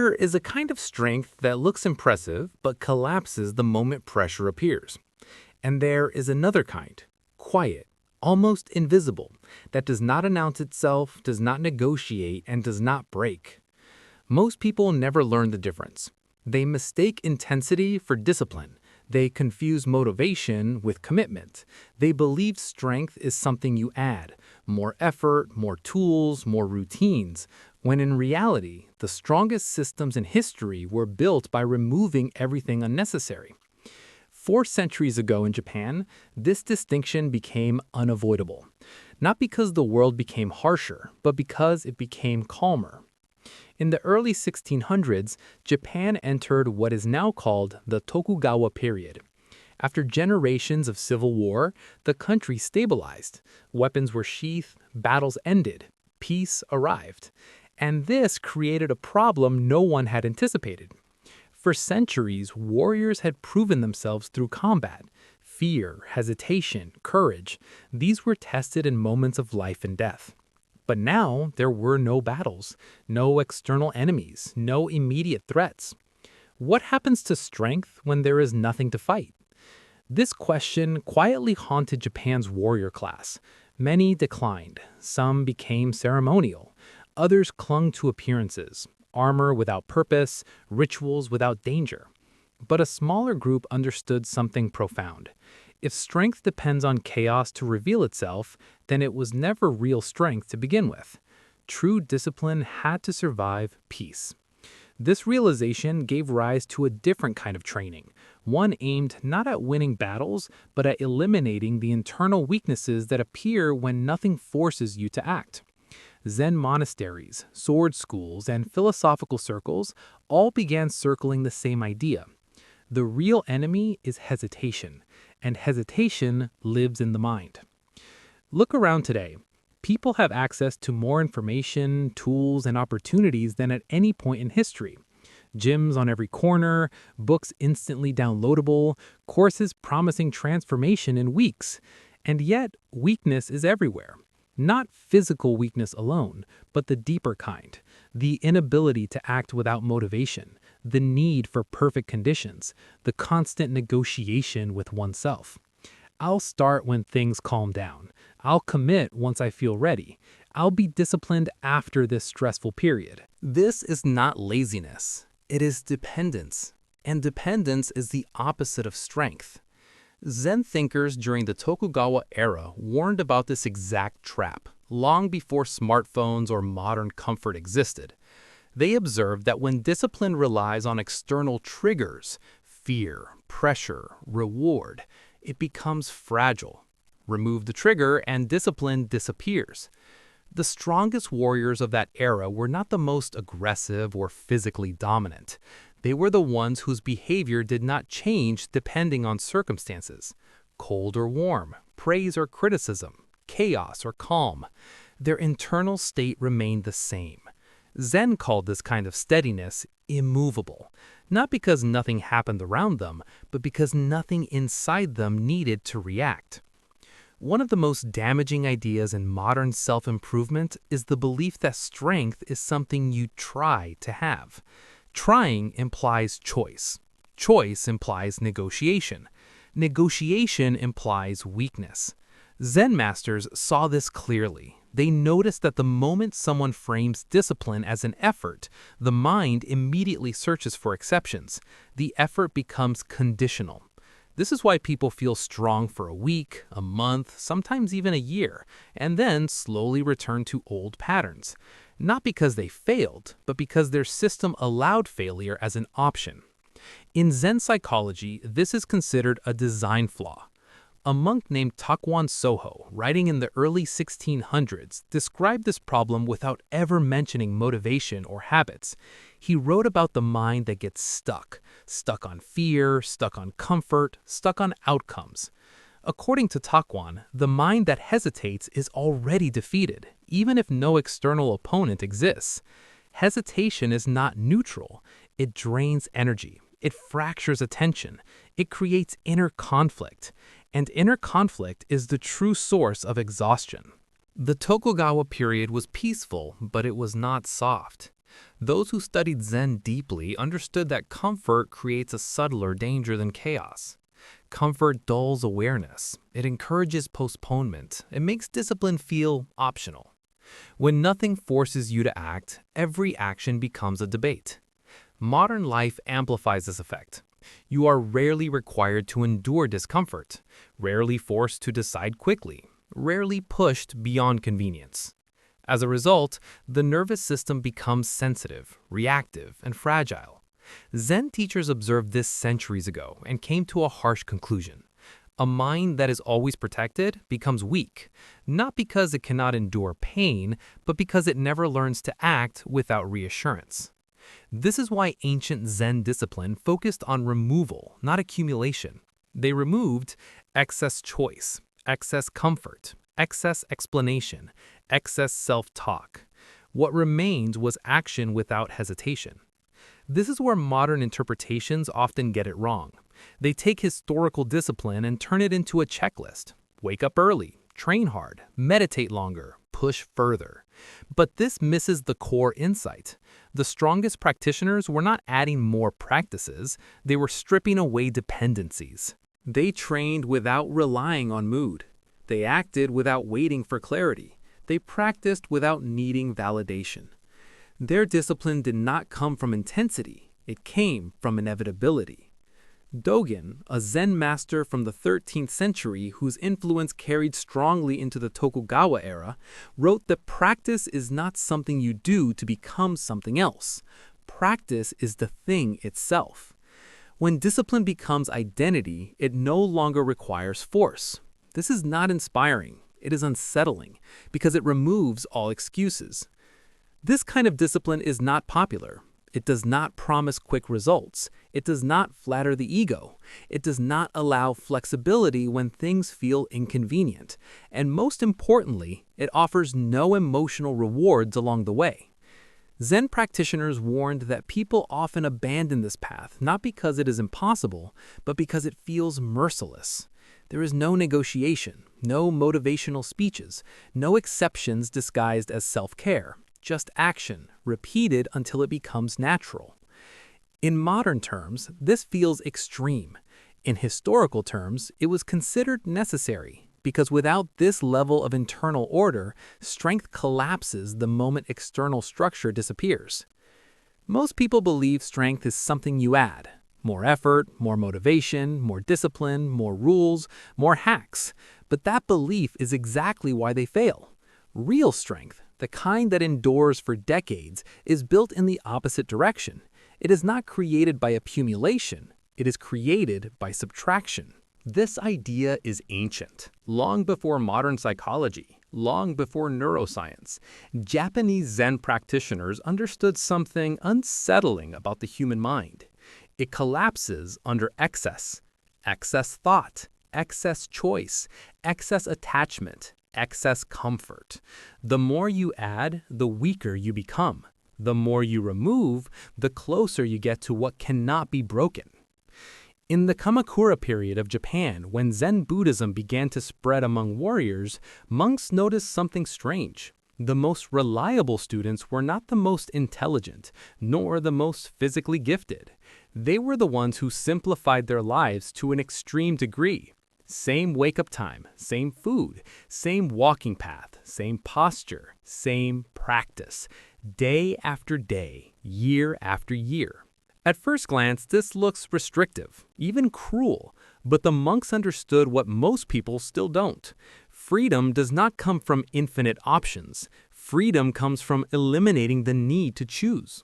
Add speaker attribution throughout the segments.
Speaker 1: There is a kind of strength that looks impressive but collapses the moment pressure appears. And there is another kind, quiet, almost invisible, that does not announce itself, does not negotiate, and does not break. Most people never learn the difference. They mistake intensity for discipline. They confuse motivation with commitment. They believe strength is something you add, more effort, more tools, more routines, when in reality, the strongest systems in history were built by removing everything unnecessary. 4 centuries ago in Japan, this distinction became unavoidable. Not because the world became harsher, but because it became calmer. In the early 1600s, Japan entered what is now called the Tokugawa period. After generations of civil war, the country stabilized. Weapons were sheathed, battles ended, peace arrived. And this created a problem no one had anticipated. For centuries, warriors had proven themselves through combat. Fear, hesitation, courage, these were tested in moments of life and death. But now, there were no battles, no external enemies, no immediate threats. What happens to strength when there is nothing to fight? This question quietly haunted Japan's warrior class. Many declined, some became ceremonial, others clung to appearances, armor without purpose, rituals without danger. But a smaller group understood something profound. If strength depends on chaos to reveal itself, then it was never real strength to begin with. True discipline had to survive peace. This realization gave rise to a different kind of training, one aimed not at winning battles, but at eliminating the internal weaknesses that appear when nothing forces you to act. Zen monasteries, sword schools, and philosophical circles all began circling the same idea. The real enemy is hesitation, and hesitation lives in the mind. Look around today. People have access to more information, tools, and opportunities than at any point in history. Gyms on every corner, books instantly downloadable, courses promising transformation in weeks. And yet, weakness is everywhere. Not physical weakness alone, but the deeper kind. The inability to act without motivation, the need for perfect conditions, the constant negotiation with oneself. I'll start when things calm down. I'll commit once I feel ready. I'll be disciplined after this stressful period. This is not laziness. It is dependence. And dependence is the opposite of strength. Zen thinkers during the Tokugawa era warned about this exact trap, long before smartphones or modern comfort existed. They observed that when discipline relies on external triggers, fear, pressure, reward, it becomes fragile. Remove the trigger and discipline disappears. The strongest warriors of that era were not the most aggressive or physically dominant. They were the ones whose behavior did not change depending on circumstances. Cold or warm, praise or criticism, chaos or calm. Their internal state remained the same. Zen called this kind of steadiness immovable, not because nothing happened around them, but because nothing inside them needed to react. One of the most damaging ideas in modern self-improvement is the belief that strength is something you try to have. Trying implies choice. Choice implies negotiation. Negotiation implies weakness. Zen masters saw this clearly. They noticed that the moment someone frames discipline as an effort, the mind immediately searches for exceptions. The effort becomes conditional. This is why people feel strong for a week, a month, sometimes even a year, and then slowly return to old patterns. Not because they failed, but because their system allowed failure as an option. In Zen psychology, this is considered a design flaw. A monk named Takuan Soho, writing in the early 1600s, described this problem without ever mentioning motivation or habits. He wrote about the mind that gets stuck on fear, stuck on comfort, stuck on outcomes. According to Takuan, the mind that hesitates is already defeated, even if no external opponent exists. Hesitation is not neutral. It drains energy. It fractures attention. It creates inner conflict. And inner conflict is the true source of exhaustion. The Tokugawa period was peaceful, but it was not soft. Those who studied Zen deeply understood that comfort creates a subtler danger than chaos. Comfort dulls awareness. It encourages postponement. It makes discipline feel optional. When nothing forces you to act, every action becomes a debate. Modern life amplifies this effect. You are rarely required to endure discomfort, rarely forced to decide quickly, rarely pushed beyond convenience. As a result, the nervous system becomes sensitive, reactive, and fragile. Zen teachers observed this centuries ago and came to a harsh conclusion. A mind that is always protected becomes weak, not because it cannot endure pain, but because it never learns to act without reassurance. This is why ancient Zen discipline focused on removal, not accumulation. They removed excess choice, excess comfort, excess explanation, excess self-talk. What remained was action without hesitation. This is where modern interpretations often get it wrong. They take historical discipline and turn it into a checklist. Wake up early, train hard, meditate longer, push further. But this misses the core insight. The strongest practitioners were not adding more practices, they were stripping away dependencies. They trained without relying on mood. They acted without waiting for clarity. They practiced without needing validation. Their discipline did not come from intensity, it came from inevitability. Dogen, a Zen master from the 13th century whose influence carried strongly into the Tokugawa era, wrote that practice is not something you do to become something else. Practice is the thing itself. When discipline becomes identity, it no longer requires force. This is not inspiring, it is unsettling, because it removes all excuses. This kind of discipline is not popular. It does not promise quick results. It does not flatter the ego. It does not allow flexibility when things feel inconvenient. And most importantly, it offers no emotional rewards along the way. Zen practitioners warned that people often abandon this path not because it is impossible, but because it feels merciless. There is no negotiation, no motivational speeches, no exceptions disguised as self-care. Just action, repeated until it becomes natural. In modern terms, this feels extreme. In historical terms, it was considered necessary, because without this level of internal order, strength collapses the moment external structure disappears. Most people believe strength is something you add. More effort, more motivation, more discipline, more rules, more hacks. But that belief is exactly why they fail. Real strength, the kind that endures for decades, is built in the opposite direction. It is not created by accumulation, it is created by subtraction. This idea is ancient. Long before modern psychology, long before neuroscience, Japanese Zen practitioners understood something unsettling about the human mind. It collapses under excess. Excess thought, excess choice, excess attachment, excess comfort. The more you add, the weaker you become. The more you remove, the closer you get to what cannot be broken. In the Kamakura period of Japan, when Zen Buddhism began to spread among warriors, monks noticed something strange. The most reliable students were not the most intelligent, nor the most physically gifted. They were the ones who simplified their lives to an extreme degree. Same wake-up time, same food, same walking path, same posture, same practice, day after day, year after year. At first glance, this looks restrictive, even cruel, but the monks understood what most people still don't. Freedom does not come from infinite options. Freedom comes from eliminating the need to choose.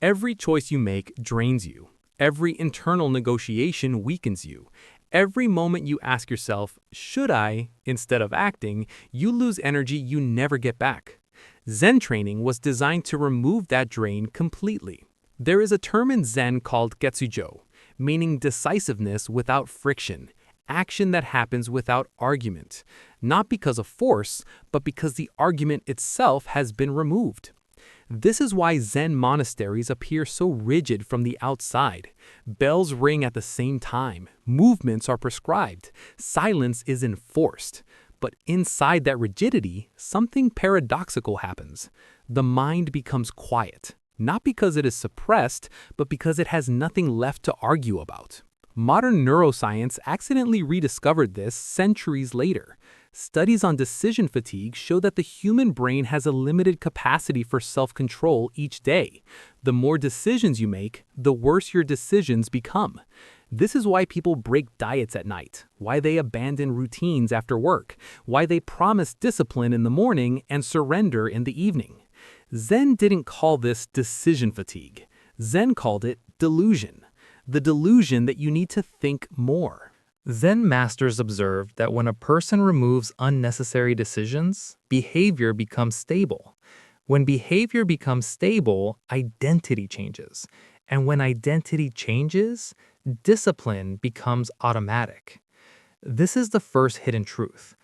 Speaker 1: Every choice you make drains you. Every internal negotiation weakens you. Every moment you ask yourself, should I, instead of acting, you lose energy you never get back. Zen training was designed to remove that drain completely. There is a term in Zen called getsujo, meaning decisiveness without friction, action that happens without argument, not because of force, but because the argument itself has been removed. This is why Zen monasteries appear so rigid from the outside. Bells ring at the same time, movements are prescribed, silence is enforced. But inside that rigidity, something paradoxical happens. The mind becomes quiet. not because it is suppressed, but because it has nothing left to argue about. Modern neuroscience accidentally rediscovered this centuries later. Studies on decision fatigue show that the human brain has a limited capacity for self-control each day. The more decisions you make, the worse your decisions become. This is why people break diets at night, why they abandon routines after work, why they promise discipline in the morning and surrender in the evening. Zen didn't call this decision fatigue. Zen called it delusion. The delusion that you need to think more. Zen masters observed that when a person removes unnecessary decisions, behavior becomes stable. When behavior becomes stable, identity changes. And when identity changes, discipline becomes automatic. This is the first hidden truth.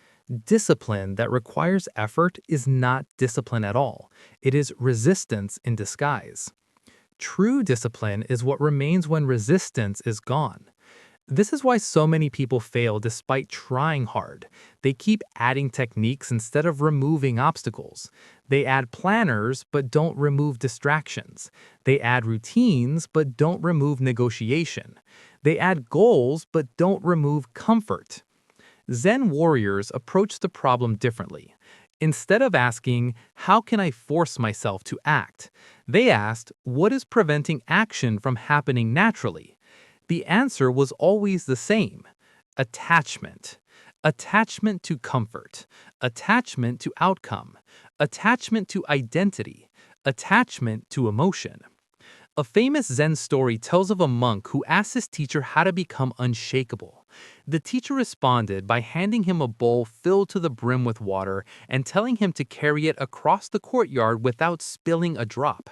Speaker 1: Discipline that requires effort is not discipline at all. It is resistance in disguise. True discipline is what remains when resistance is gone. This is why so many people fail despite trying hard. They keep adding techniques instead of removing obstacles. They add planners but don't remove distractions. They add routines but don't remove negotiation. They add goals but don't remove comfort. Zen warriors approach the problem differently. Instead of asking, "How can I force myself to act?" they asked, "What is preventing action from happening naturally?" The answer was always the same: attachment. Attachment to comfort, attachment to outcome, attachment to identity, attachment to emotion. A famous Zen story tells of a monk who asked his teacher how to become unshakable. The teacher responded by handing him a bowl filled to the brim with water and telling him to carry it across the courtyard without spilling a drop.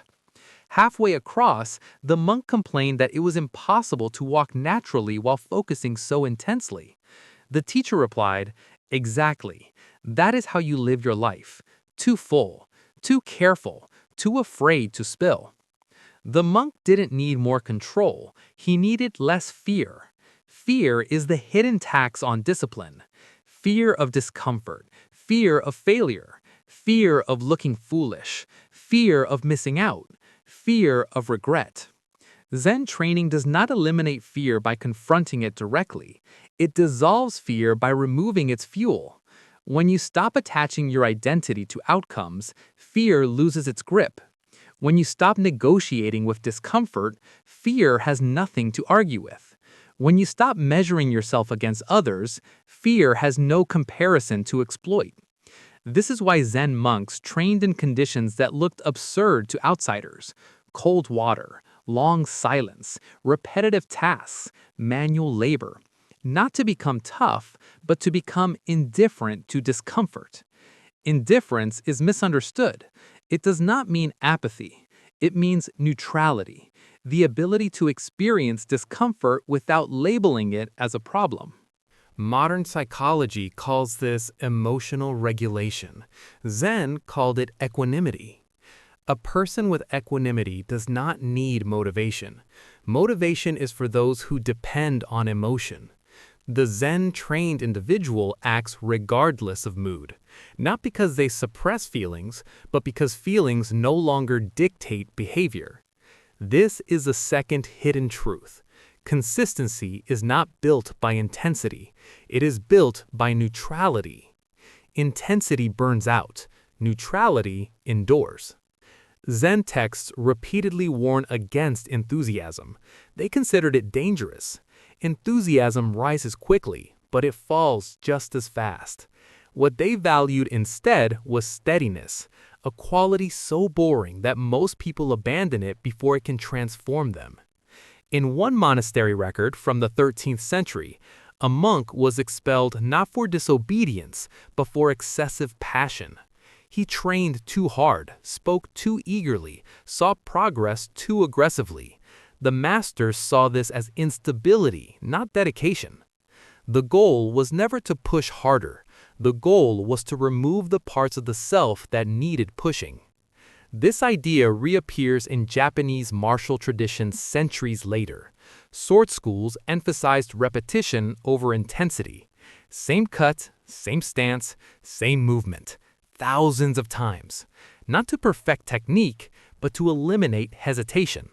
Speaker 1: Halfway across, the monk complained that it was impossible to walk naturally while focusing so intensely. The teacher replied, "Exactly. That is how you live your life. Too full, too careful, too afraid to spill." The monk didn't need more control. He needed less fear. Fear is the hidden tax on discipline. Fear of discomfort, fear of failure, fear of looking foolish, fear of missing out, fear of regret. Zen training does not eliminate fear by confronting it directly. It dissolves fear by removing its fuel. When you stop attaching your identity to outcomes, fear loses its grip. When you stop negotiating with discomfort, fear has nothing to argue with. When you stop measuring yourself against others, fear has no comparison to exploit. This is why Zen monks trained in conditions that looked absurd to outsiders: cold water, long silence, repetitive tasks, manual labor. Not to become tough, but to become indifferent to discomfort. Indifference is misunderstood. It does not mean apathy. It means neutrality, the ability to experience discomfort without labeling it as a problem. Modern psychology calls this emotional regulation. Zen called it equanimity. A person with equanimity does not need motivation. Motivation is for those who depend on emotion. The Zen-trained individual acts regardless of mood, not because they suppress feelings, but because feelings no longer dictate behavior. This is the second hidden truth. Consistency is not built by intensity. It is built by neutrality. Intensity burns out. Neutrality endures. Zen texts repeatedly warn against enthusiasm. They considered it dangerous. Enthusiasm rises quickly, but it falls just as fast. What they valued instead was steadiness, a quality so boring that most people abandon it before it can transform them. In one monastery record from the 13th century, a monk was expelled not for disobedience, but for excessive passion. He trained too hard, spoke too eagerly, saw progress too aggressively. The masters saw this as instability, not dedication. The goal was never to push harder. The goal was to remove the parts of the self that needed pushing. This idea reappears in Japanese martial traditions centuries later. Sword schools emphasized repetition over intensity. Same cut, same stance, same movement, thousands of times. Not to perfect technique, but to eliminate hesitation.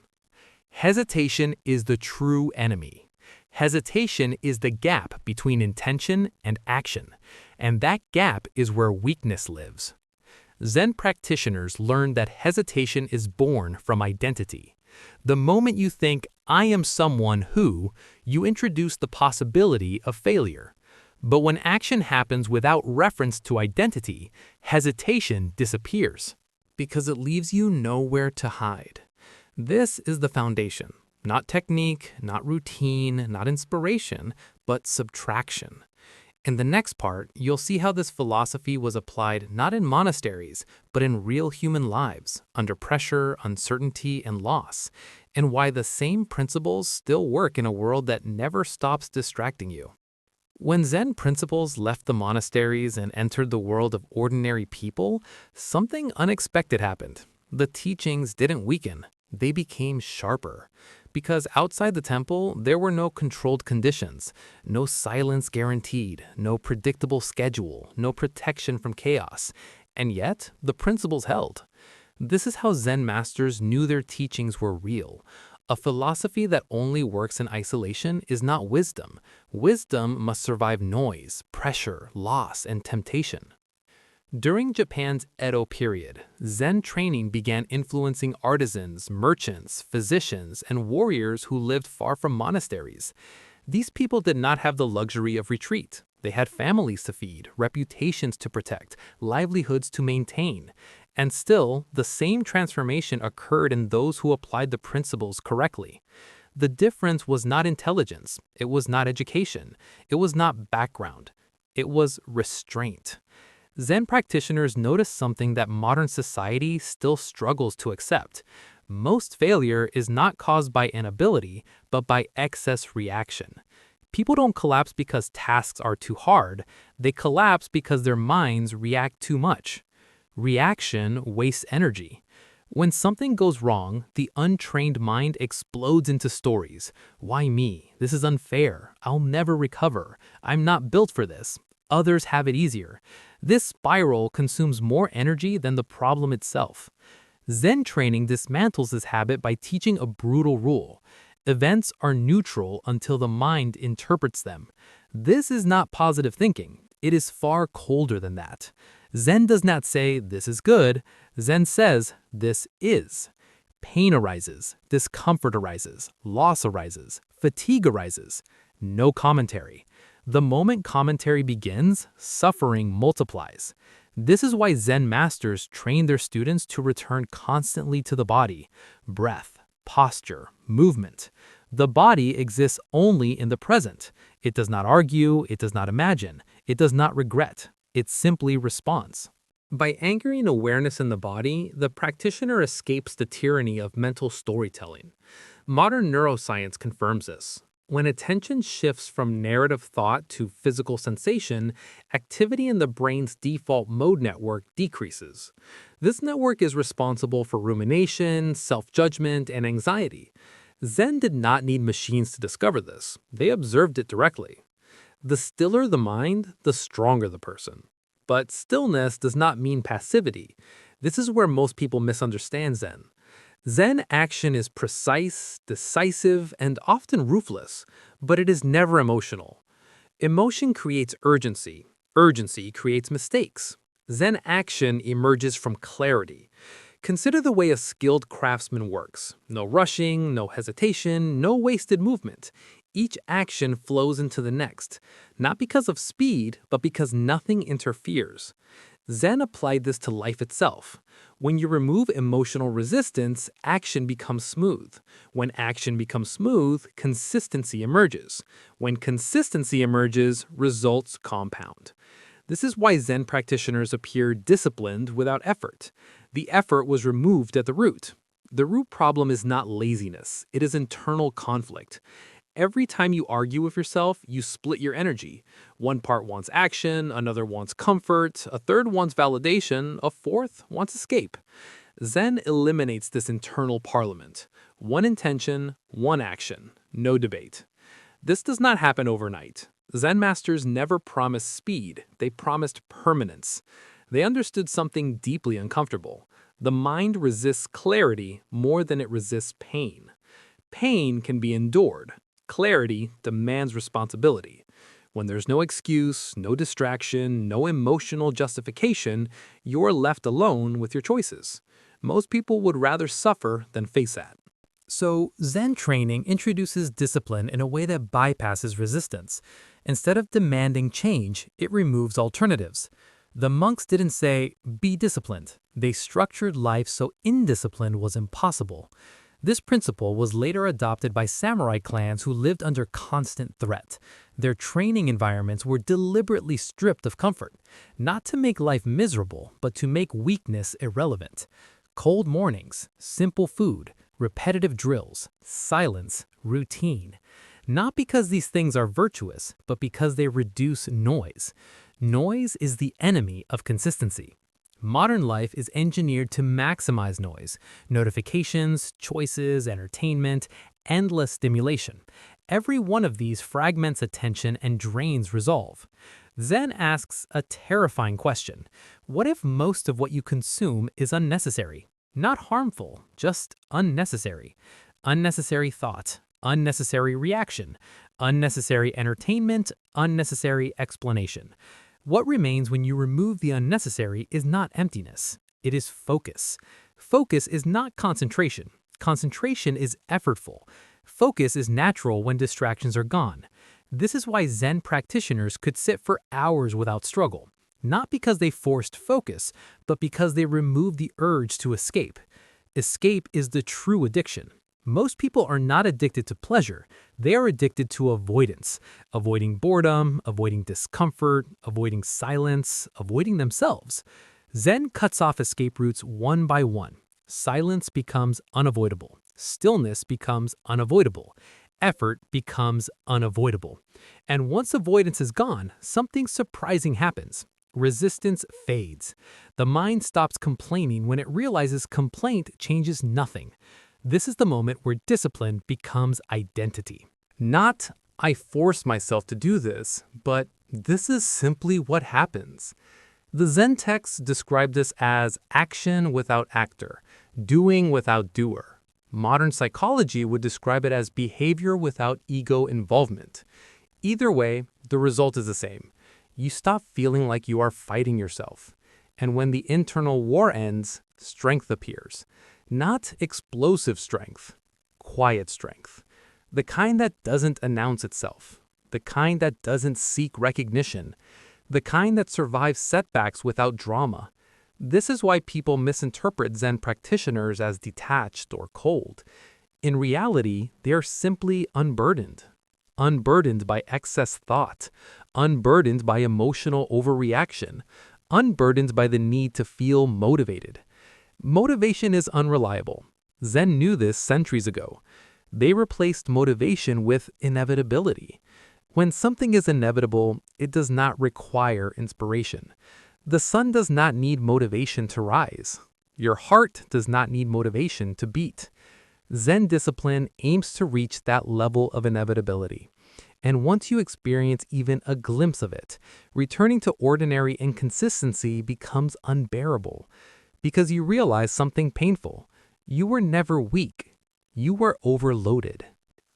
Speaker 1: Hesitation is the true enemy. Hesitation is the gap between intention and action, and that gap is where weakness lives. Zen practitioners learn that hesitation is born from identity. The moment you think, "I am someone who," you introduce the possibility of failure. But when action happens without reference to identity, hesitation disappears, because it leaves you nowhere to hide. This is the foundation. Not technique, not routine, not inspiration, but subtraction. In the next part, you'll see how this philosophy was applied not in monasteries, but in real human lives, under pressure, uncertainty, and loss, and why the same principles still work in a world that never stops distracting you. When Zen principles left the monasteries and entered the world of ordinary people, something unexpected happened. The teachings didn't weaken, they became sharper. Because outside the temple, there were no controlled conditions, no silence guaranteed, no predictable schedule, no protection from chaos. And yet, the principles held. This is how Zen masters knew their teachings were real. A philosophy that only works in isolation is not wisdom. Wisdom must survive noise, pressure, loss, and temptation. During Japan's Edo period, Zen training began influencing artisans, merchants, physicians, and warriors who lived far from monasteries. These people did not have the luxury of retreat. They had families to feed, reputations to protect, livelihoods to maintain. And still, the same transformation occurred in those who applied the principles correctly. The difference was not intelligence, it was not education, it was not background, it was restraint. Zen practitioners noticed something that modern society still struggles to accept. Most failure is not caused by inability, but by excess reaction. People don't collapse because tasks are too hard, they collapse because their minds react too much. Reaction wastes energy. When something goes wrong, the untrained mind explodes into stories. Why me? This is unfair. I'll never recover. I'm not built for this. Others have it easier. This spiral consumes more energy than the problem itself. Zen training dismantles this habit by teaching a brutal rule. Events are neutral until the mind interprets them. This is not positive thinking. It is far colder than that. Zen does not say, "This is good." Zen says, "This is." Pain arises, discomfort arises, loss arises, fatigue arises. No commentary. The moment commentary begins, suffering multiplies. This is why Zen masters train their students to return constantly to the body, breath, posture, movement. The body exists only in the present. It does not argue, it does not imagine, it does not regret. It simply responds. By anchoring awareness in the body, the practitioner escapes the tyranny of mental storytelling. Modern neuroscience confirms this. When attention shifts from narrative thought to physical sensation, activity in the brain's default mode network decreases. This network is responsible for rumination, self-judgment, and anxiety. Zen did not need machines to discover this. They observed it directly. The stiller the mind, the stronger the person. But stillness does not mean passivity. This is where most people misunderstand Zen. Zen action is precise, decisive, and often ruthless, but it is never emotional. Emotion creates urgency. Urgency creates mistakes. Zen action emerges from clarity. Consider the way a skilled craftsman works. No rushing, no hesitation, no wasted movement. Each action flows into the next, not because of speed, but because nothing interferes. Zen applied this to life itself. When you remove emotional resistance, action becomes smooth. When action becomes smooth, consistency emerges. When consistency emerges, results compound. This is why Zen practitioners appear disciplined without effort. The effort was removed at the root. The root problem is not laziness, it is internal conflict. Every time you argue with yourself, you split your energy. One part wants action, another wants comfort, a third wants validation, a fourth wants escape. Zen eliminates this internal parliament. One intention, one action, no debate. This does not happen overnight. Zen masters never promised speed, they promised permanence. They understood something deeply uncomfortable. The mind resists clarity more than it resists pain. Pain can be endured. Clarity demands responsibility. When there's no excuse, no distraction, no emotional justification, you're left alone with your choices. Most people would rather suffer than face that. So, Zen training introduces discipline in a way that bypasses resistance. Instead of demanding change, it removes alternatives. The monks didn't say, be disciplined. They structured life so indiscipline was impossible. This principle was later adopted by samurai clans who lived under constant threat. Their training environments were deliberately stripped of comfort, not to make life miserable, but to make weakness irrelevant. Cold mornings, simple food, repetitive drills, silence, routine. Not because these things are virtuous, but because they reduce noise. Noise is the enemy of consistency. Modern life is engineered to maximize noise. Notifications, choices, entertainment, endless stimulation. Every one of these fragments attention and drains resolve. Zen asks a terrifying question. What if most of what you consume is unnecessary? Not harmful, just unnecessary. Unnecessary thought, unnecessary reaction, unnecessary entertainment, unnecessary explanation. What remains when you remove the unnecessary is not emptiness. It is focus. Focus is not concentration. Concentration is effortful. Focus is natural when distractions are gone. This is why Zen practitioners could sit for hours without struggle. Not because they forced focus, but because they removed the urge to escape. Escape is the true addiction. Most people are not addicted to pleasure. They are addicted to avoidance. Avoiding boredom, avoiding discomfort, avoiding silence, avoiding themselves. Zen cuts off escape routes one by one. Silence becomes unavoidable. Stillness becomes unavoidable. Effort becomes unavoidable. And once avoidance is gone, something surprising happens. Resistance fades. The mind stops complaining when it realizes complaint changes nothing. This is the moment where discipline becomes identity. Not, I force myself to do this, but this is simply what happens. The Zen texts describe this as action without actor, doing without doer. Modern psychology would describe it as behavior without ego involvement. Either way, the result is the same. You stop feeling like you are fighting yourself. And when the internal war ends, strength appears. Not explosive strength, quiet strength. The kind that doesn't announce itself. The kind that doesn't seek recognition. The kind that survives setbacks without drama. This is why people misinterpret Zen practitioners as detached or cold. In reality, they are simply unburdened. Unburdened by excess thought. Unburdened by emotional overreaction. Unburdened by the need to feel motivated. Motivation is unreliable. Zen knew this centuries ago. They replaced motivation with inevitability. When something is inevitable, it does not require inspiration. The sun does not need motivation to rise. Your heart does not need motivation to beat. Zen discipline aims to reach that level of inevitability. And once you experience even a glimpse of it, returning to ordinary inconsistency becomes unbearable. Because you realize something painful. You were never weak. You were overloaded.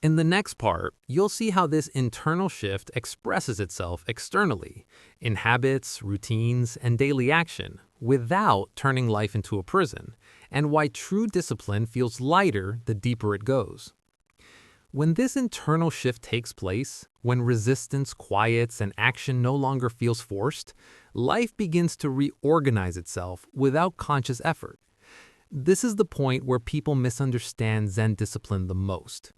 Speaker 1: In the next part, you'll see how this internal shift expresses itself externally, in habits, routines, and daily action, without turning life into a prison, and why true discipline feels lighter the deeper it goes. When this internal shift takes place, when resistance quiets and action no longer feels forced, life begins to reorganize itself without conscious effort. This is the point where people misunderstand Zen discipline the most.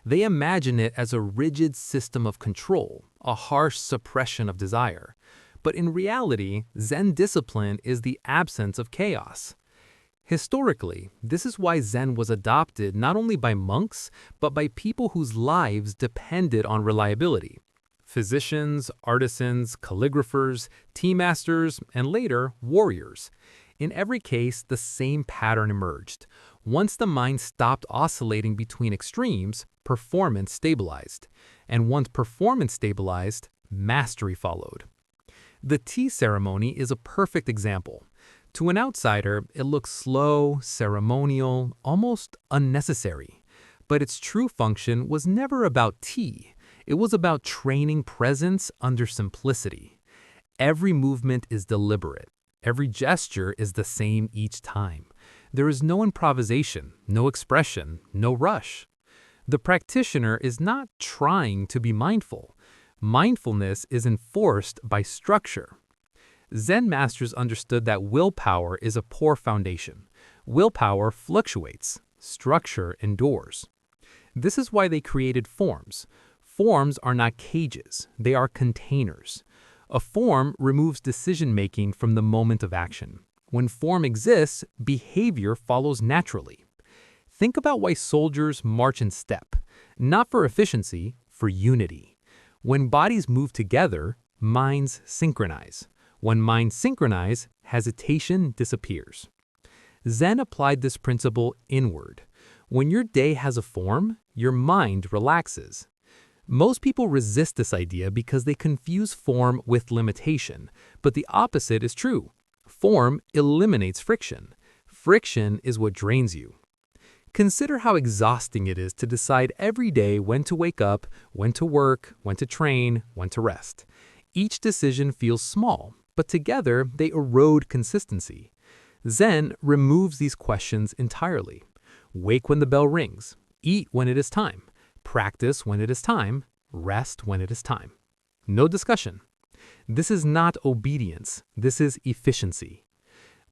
Speaker 1: They imagine it as a rigid system of control, a harsh suppression of desire. But in reality, Zen discipline is the absence of chaos. Historically, this is why Zen was adopted not only by monks, but by people whose lives depended on reliability. Physicians, artisans, calligraphers, tea masters, and later, warriors. In every case, the same pattern emerged. Once the mind stopped oscillating between extremes, performance stabilized. And once performance stabilized, mastery followed. The tea ceremony is a perfect example. To an outsider, it looks slow, ceremonial, almost unnecessary. But its true function was never about tea. It was about training presence under simplicity. Every movement is deliberate. Every gesture is the same each time. There is no improvisation, no expression, no rush. The practitioner is not trying to be mindful. Mindfulness is enforced by structure. Zen masters understood that willpower is a poor foundation. Willpower fluctuates. Structure endures. This is why they created forms. Forms are not cages, they are containers. A form removes decision-making from the moment of action. When form exists, behavior follows naturally. Think about why soldiers march in step, not for efficiency, for unity. When bodies move together, minds synchronize. When minds synchronize, hesitation disappears. Zen applied this principle inward. When your day has a form, your mind relaxes. Most people resist this idea because they confuse form with limitation, but the opposite is true. Form eliminates friction. Friction is what drains you. Consider how exhausting it is to decide every day when to wake up, when to work, when to train, when to rest. Each decision feels small, but together they erode consistency. Zen removes these questions entirely. Wake when the bell rings. Eat when it is time. Practice when it is time. Rest when it is time. No discussion. This is not obedience. This is efficiency.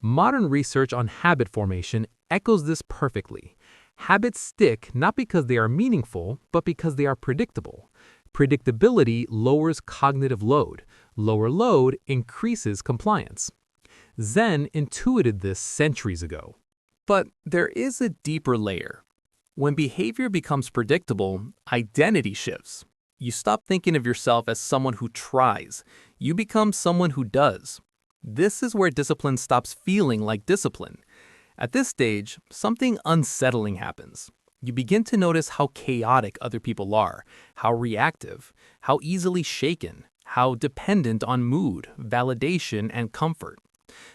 Speaker 1: Modern research on habit formation echoes this perfectly. Habits stick not because they are meaningful, but because they are predictable. Predictability lowers cognitive load. Lower load increases compliance. Zen intuited this centuries ago. But there is a deeper layer. When behavior becomes predictable, identity shifts. You stop thinking of yourself as someone who tries. You become someone who does. This is where discipline stops feeling like discipline. At this stage, something unsettling happens. You begin to notice how chaotic other people are, how reactive, how easily shaken, how dependent on mood, validation, and comfort.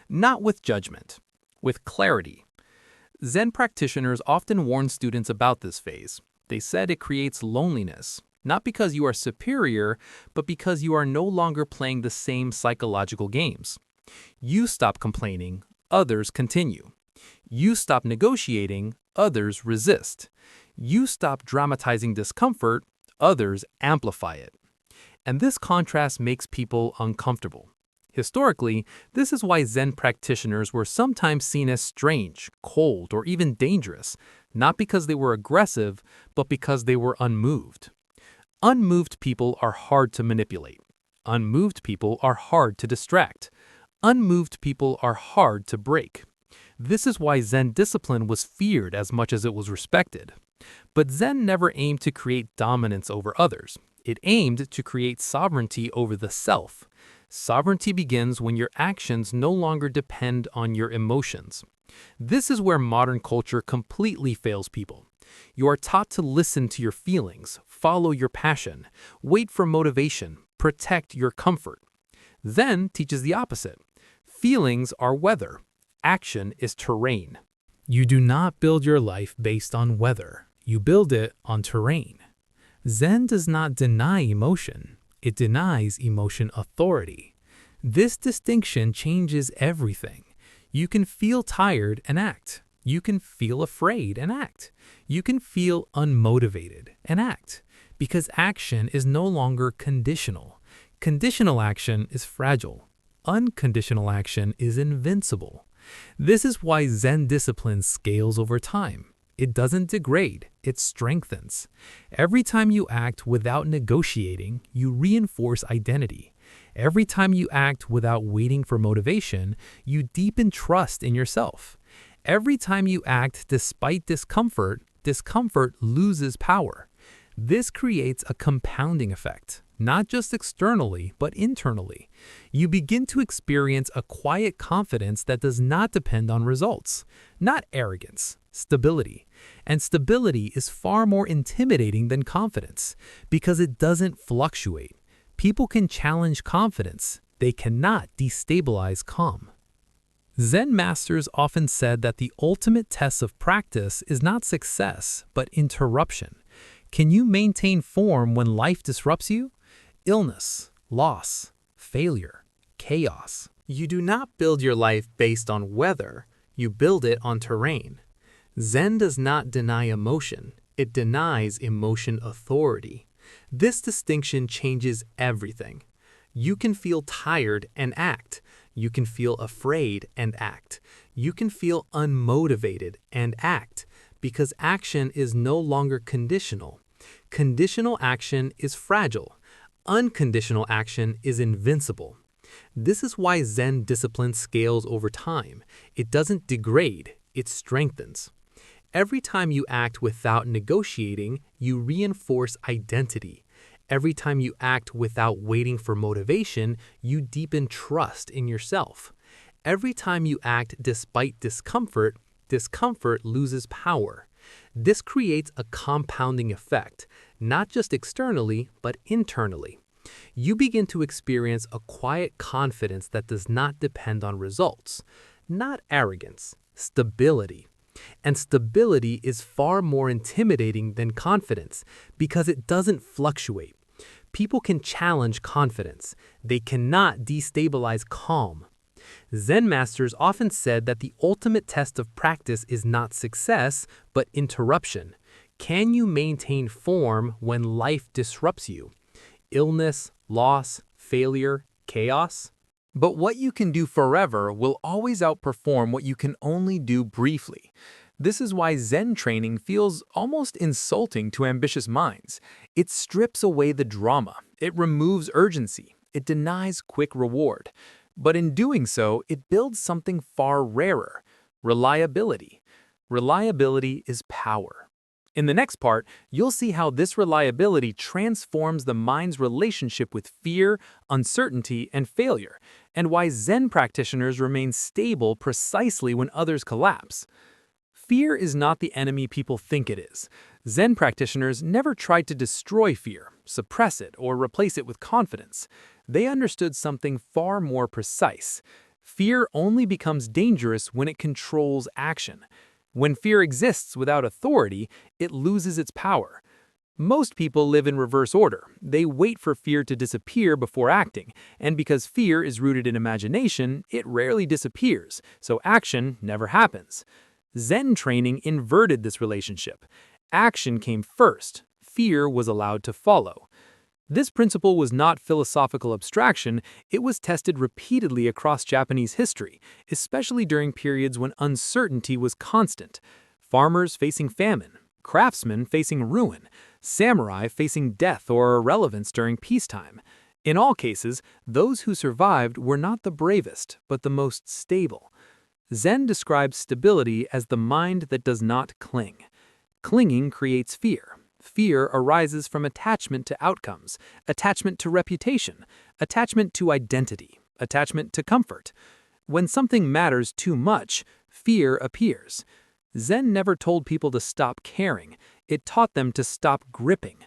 Speaker 1: Not with judgment, with clarity. Zen practitioners often warn students about this phase. They said it creates loneliness, not because you are superior, but because you are no longer playing the same psychological games. You stop complaining, others continue. You stop negotiating, others resist. You stop dramatizing discomfort, others amplify it. And this contrast makes people uncomfortable. Historically, this is why Zen practitioners were sometimes seen as strange, cold, or even dangerous, not because they were aggressive, but because they were unmoved. Unmoved people are hard to manipulate. Unmoved people are hard to distract. Unmoved people are hard to break. This is why Zen discipline was feared as much as it was respected. But Zen never aimed to create dominance over others. It aimed to create sovereignty over the self. Sovereignty begins when your actions no longer depend on your emotions. This is where modern culture completely fails people. You are taught to listen to your feelings, follow your passion, wait for motivation, protect your comfort. Zen teaches the opposite. Feelings are weather. Action is terrain. You do not build your life based on weather. You build it on terrain. Zen does not deny emotion. It denies emotion authority. This distinction changes everything. You can feel tired and act. You can feel afraid and act. You can feel unmotivated and act. Because action is no longer conditional. Conditional action is fragile. Unconditional action is invincible. This is why Zen discipline scales over time. It doesn't degrade, it strengthens. Every time you act without negotiating, you reinforce identity. Every time you act without waiting for motivation, you deepen trust in yourself. Every time you act despite discomfort, discomfort loses power. This creates a compounding effect, not just externally, but internally. You begin to experience a quiet confidence that does not depend on results, not arrogance, stability. And stability is far more intimidating than confidence because it doesn't fluctuate. People can challenge confidence. They cannot destabilize calm. Zen masters often said that the ultimate test of practice is not success, but interruption. Can you maintain form when life disrupts you? Illness, loss, failure, chaos. You do not build your life based on weather, you build it on terrain. Zen does not deny emotion, it denies emotion authority. This distinction changes everything. You can feel tired and act. You can feel afraid and act. You can feel unmotivated and act, because action is no longer conditional. Conditional action is fragile. Unconditional action is invincible. This is why Zen discipline scales over time. It doesn't degrade, it strengthens. Every time you act without negotiating, you reinforce identity. Every time you act without waiting for motivation, you deepen trust in yourself. Every time you act despite discomfort, discomfort loses power. This creates a compounding effect, not just externally, but internally. You begin to experience a quiet confidence that does not depend on results, not arrogance, stability. And stability is far more intimidating than confidence because it doesn't fluctuate. People can challenge confidence. They cannot destabilize calm. Zen masters often said that the ultimate test of practice is not success, but interruption. Can you maintain form when life disrupts you? Illness, loss, failure, chaos? But what you can do forever will always outperform what you can only do briefly. This is why Zen training feels almost insulting to ambitious minds. It strips away the drama, it removes urgency, it denies quick reward. But in doing so, it builds something far rarer: reliability. Reliability is power. In the next part, you'll see how this reliability transforms the mind's relationship with fear, uncertainty, and failure, and why Zen practitioners remain stable precisely when others collapse. Fear is not the enemy people think it is. Zen practitioners never tried to destroy fear, suppress it, or replace it with confidence. They understood something far more precise. Fear only becomes dangerous when it controls action. When fear exists without authority, it loses its power. Most people live in reverse order. They wait for fear to disappear before acting, and because fear is rooted in imagination, it rarely disappears, so action never happens. Zen training inverted this relationship. Action came first, fear was allowed to follow. This principle was not philosophical abstraction, it was tested repeatedly across Japanese history, especially during periods when uncertainty was constant. Farmers facing famine, craftsmen facing ruin, samurai facing death or irrelevance during peacetime. In all cases, those who survived were not the bravest, but the most stable. Zen describes stability as the mind that does not cling. Clinging creates fear. Fear arises from attachment to outcomes, attachment to reputation, attachment to identity, attachment to comfort. When something matters too much, fear appears. Zen never told people to stop caring. It taught them to stop gripping.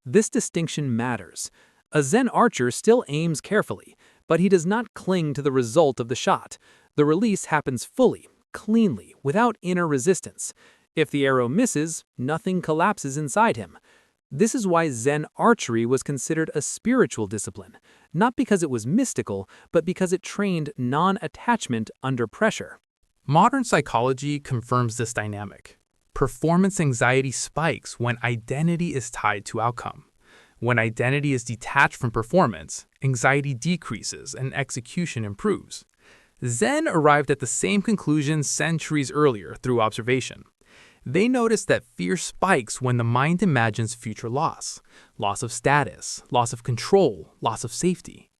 Speaker 1: This distinction matters. A Zen archer still aims carefully, but he does not cling to the result of the shot. The release happens fully, cleanly, without inner resistance. If the arrow misses, nothing collapses inside him. This is why Zen archery was considered a spiritual discipline, not because it was mystical, but because it trained non-attachment under pressure. Modern psychology confirms this dynamic. Performance anxiety spikes when identity is tied to outcome. When identity is detached from performance, anxiety decreases and execution improves. Zen arrived at the same conclusion centuries earlier through observation. They noticed that fear spikes when the mind imagines future loss, loss of status, loss of control, loss of safety.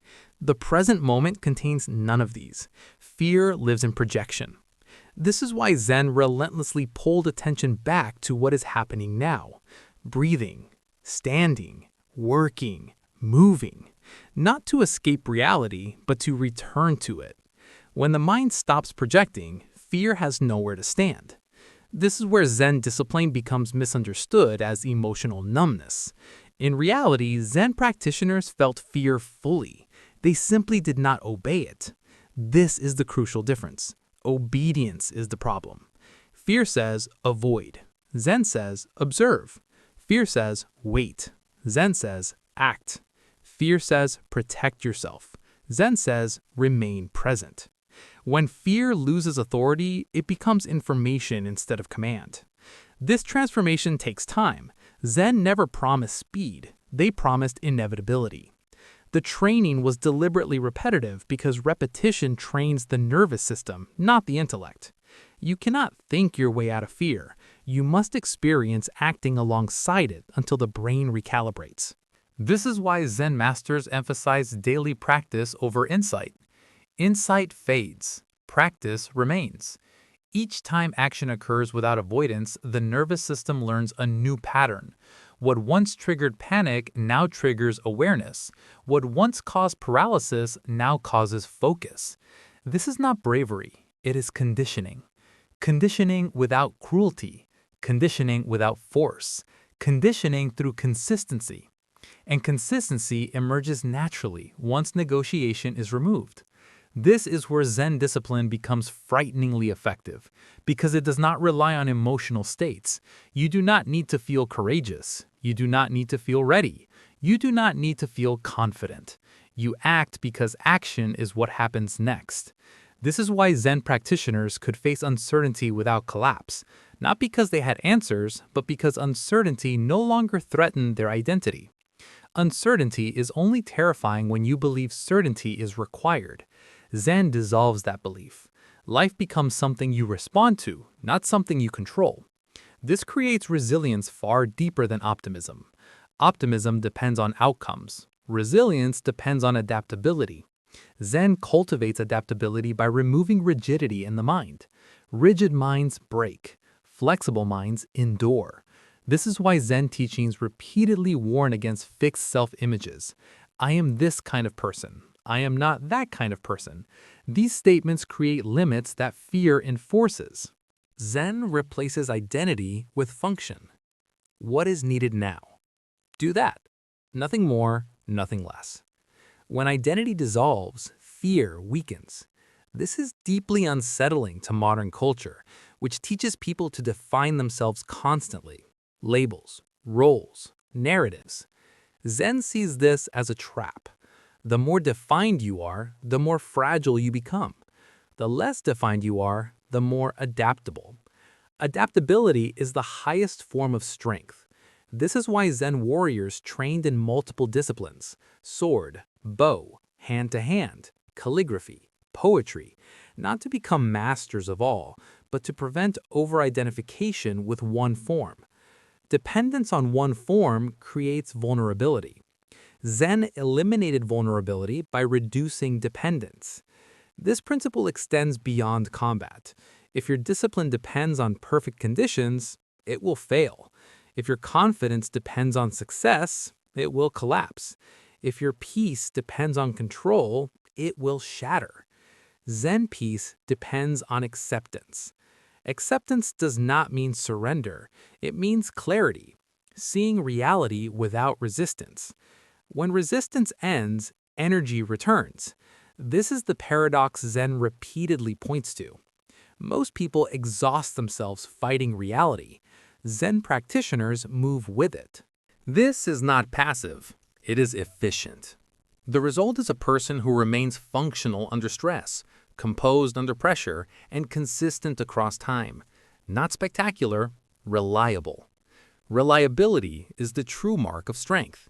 Speaker 1: The present moment contains none of these. Fear lives in projection. This is why Zen relentlessly pulled attention back to what is happening now: breathing, standing, working, moving, not to escape reality, but to return to it. When the mind stops projecting, fear has nowhere to stand. This is where Zen discipline becomes misunderstood as emotional numbness. In reality, Zen practitioners felt fear fully. They simply did not obey it. This is the crucial difference. obedience is the problem. Fear says avoid. Zen says observe. Fear says wait. Zen says act. Fear says protect yourself. Zen says remain present. When fear loses authority, it becomes information instead of command. This transformation takes time. Zen never promised speed. They promised inevitability. The training was deliberately repetitive because repetition trains the nervous system, not the intellect. You cannot think your way out of fear. You must experience acting alongside it until the brain recalibrates. This is why Zen masters emphasize daily practice over insight. Insight fades. Practice remains. Each time action occurs without avoidance, the nervous system learns a new pattern. What once triggered panic now triggers awareness. What once caused paralysis now causes focus. This is not bravery, it is conditioning. Conditioning without cruelty. Conditioning without force. Conditioning through consistency. And consistency emerges naturally once negotiation is removed. This is where Zen discipline becomes frighteningly effective, because it does not rely on emotional states. You do not need to feel courageous. You do not need to feel ready. You do not need to feel confident. You act because action is what happens next. This is why Zen practitioners could face uncertainty without collapse, not because they had answers, but because uncertainty no longer threatened their identity. Uncertainty is only terrifying when you believe certainty is required. Zen dissolves that belief. Life becomes something you respond to, not something you control. This creates resilience far deeper than optimism. Optimism depends on outcomes. Resilience depends on adaptability. Zen cultivates adaptability by removing rigidity in the mind. Rigid minds break. Flexible minds endure. This is why Zen teachings repeatedly warn against fixed self-images. I am this kind of person. I am not that kind of person. These statements create limits that fear enforces. Zen replaces identity with function. What is needed now? Do that. Nothing more, nothing less. When identity dissolves, fear weakens. This is deeply unsettling to modern culture, which teaches people to define themselves constantly. Labels, roles, narratives. Zen sees this as a trap. The more defined you are, the more fragile you become. The less defined you are, the more adaptable. Adaptability is the highest form of strength. This is why Zen warriors trained in multiple disciplines: sword, bow, hand-to-hand, calligraphy, poetry, not to become masters of all, but to prevent over-identification with one form. Dependence on one form creates vulnerability. Zen eliminated vulnerability by reducing dependence. This principle extends beyond combat. If your discipline depends on perfect conditions, it will fail. If your confidence depends on success, it will collapse. If your peace depends on control, it will shatter. Zen peace depends on acceptance. Acceptance does not mean surrender. It means clarity, seeing reality without resistance. When resistance ends, energy returns. This is the paradox Zen repeatedly points to. Most people exhaust themselves fighting reality. Zen practitioners move with it. This is not passive, it is efficient. The result is a person who remains functional under stress, composed under pressure, and consistent across time. Not spectacular, reliable. Reliability is the true mark of strength.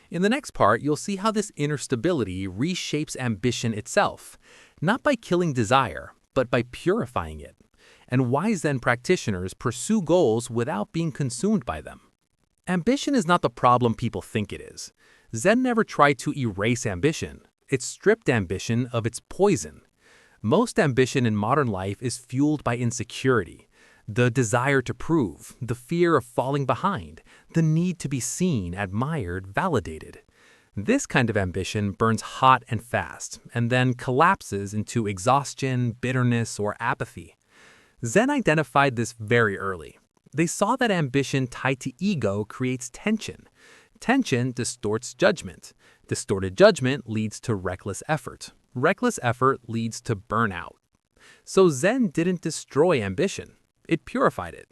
Speaker 1: In the next part, you'll see how this inner stability reshapes ambition itself, not by killing desire, but by purifying it, and why Zen practitioners pursue goals without being consumed by them. Ambition is not the problem people think it is. Zen never tried to erase ambition. It stripped ambition of its poison. Most ambition in modern life is fueled by insecurity. The desire to prove, the fear of falling behind, the need to be seen, admired, validated. This kind of ambition burns hot and fast, and then collapses into exhaustion, bitterness, or apathy. Zen identified this very early. They saw that ambition tied to ego creates tension. Tension distorts judgment. Distorted judgment leads to reckless effort. Reckless effort leads to burnout. So Zen didn't destroy ambition, it purified it.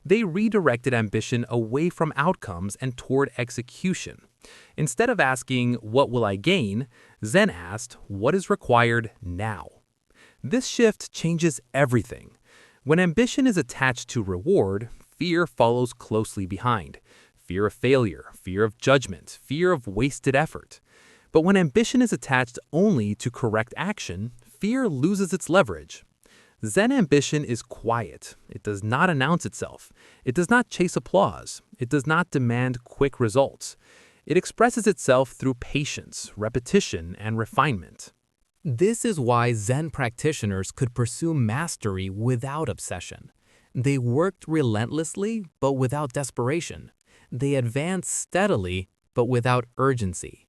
Speaker 1: They redirected ambition away from outcomes and toward execution. Instead of asking, "What will I gain?" Zen asked, "What is required now?" This shift changes everything. When ambition is attached to reward, fear follows closely behind. Fear of failure, fear of judgment, fear of wasted effort. But when ambition is attached only to correct action, fear loses its leverage. Zen ambition is quiet. It does not announce itself. It does not chase applause. It does not demand quick results. It expresses itself through patience, repetition, and refinement. This is why Zen practitioners could pursue mastery without obsession. They worked relentlessly, but without desperation. They advanced steadily, but without urgency.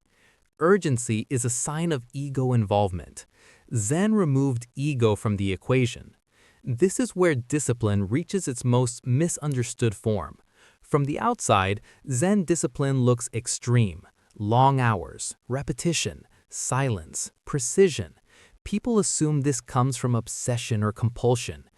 Speaker 1: Urgency is a sign of ego involvement. Zen removed ego from the equation. This is where discipline reaches its most misunderstood form. From the outside, Zen discipline looks extreme. Long hours, repetition, silence, precision. People assume this comes from obsession or compulsion.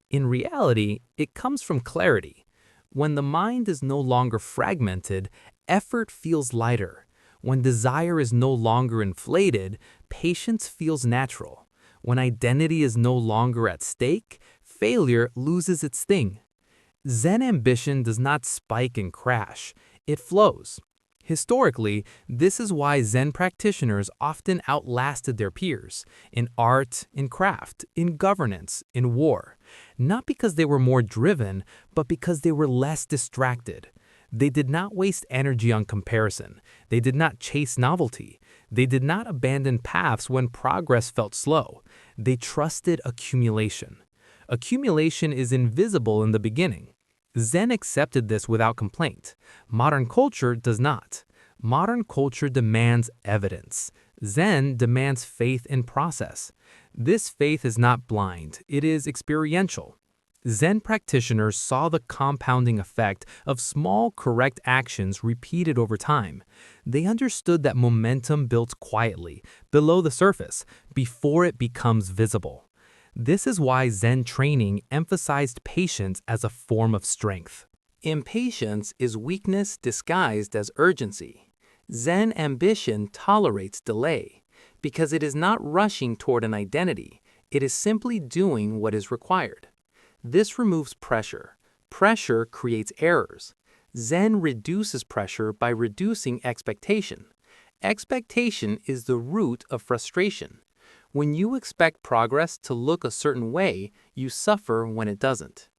Speaker 1: In reality, it comes from clarity. When the mind is no longer fragmented, effort feels lighter. When desire is no longer inflated, patience feels natural. When identity is no longer at stake, failure loses its sting. Zen ambition does not spike and crash, it flows. Historically, this is why Zen practitioners often outlasted their peers in art, in craft, in governance, in war. Not because they were more driven, but because they were less distracted. They did not waste energy on comparison. They did not chase novelty. They did not abandon paths when progress felt slow. They trusted accumulation. Accumulation is invisible in the beginning. Zen accepted this without complaint. Modern culture does not. Modern culture demands evidence. Zen demands faith in process. This faith is not blind, it is experiential. Zen practitioners saw the compounding effect of small, correct actions repeated over time. They understood that momentum builds quietly, below the surface, before it becomes visible. This is why Zen training emphasized patience as a form of strength. Impatience is weakness disguised as urgency. Zen ambition tolerates delay because it is not rushing toward an identity, it is simply doing what is required. This removes pressure. Pressure creates errors. Zen reduces pressure by reducing expectation. Expectation is the root of frustration. When you expect progress to look a certain way, you suffer when it doesn't.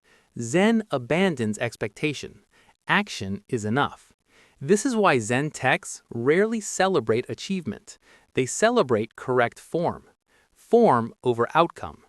Speaker 1: Zen abandons expectation. Action is enough. This is why Zen texts rarely celebrate achievement. They celebrate correct form. Form over outcome.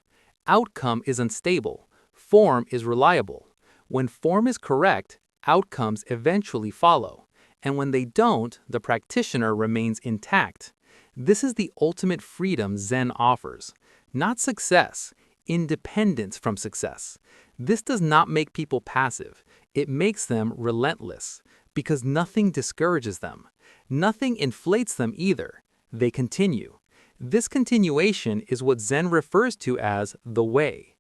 Speaker 1: Outcome is unstable. Form is reliable. When form is correct, outcomes eventually follow. And when they don't, the practitioner remains intact. This is the ultimate freedom Zen offers. Not success, independence from success. This does not make people passive. It makes them relentless, because nothing discourages them. Nothing inflates them either. They continue. This continuation is what Zen refers to as the way.